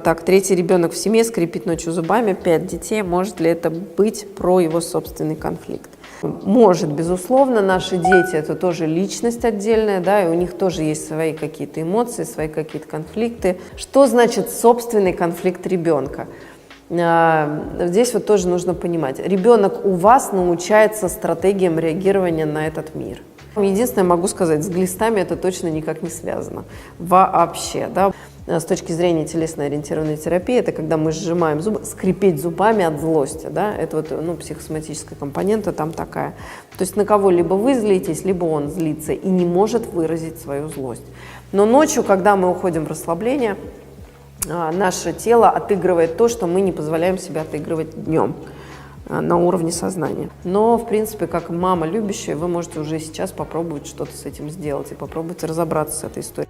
так, третий ребенок в семье скрипит ночью зубами, 5 детей. Может ли это быть про его собственный конфликт? Может, безусловно, наши дети – это тоже личность отдельная, да, и у них тоже есть свои какие-то эмоции, свои какие-то конфликты. Что значит собственный конфликт ребенка? Здесь вот тоже нужно понимать. Ребенок у вас научается стратегиям реагирования на этот мир. Единственное, могу сказать, с глистами это точно никак не связано. Вообще, да. С точки зрения телесно-ориентированной терапии, это когда мы сжимаем зубы, скрипеть зубами от злости, да, это вот, ну, психосоматическая компонента там такая. То есть на кого-либо вы злитесь, либо он злится и не может выразить свою злость. Но ночью, когда мы уходим в расслабление, наше тело отыгрывает то, что мы не позволяем себе отыгрывать днем на уровне сознания. Но, в принципе, как мама любящая, вы можете уже сейчас попробовать что-то с этим сделать и попробовать разобраться с этой историей.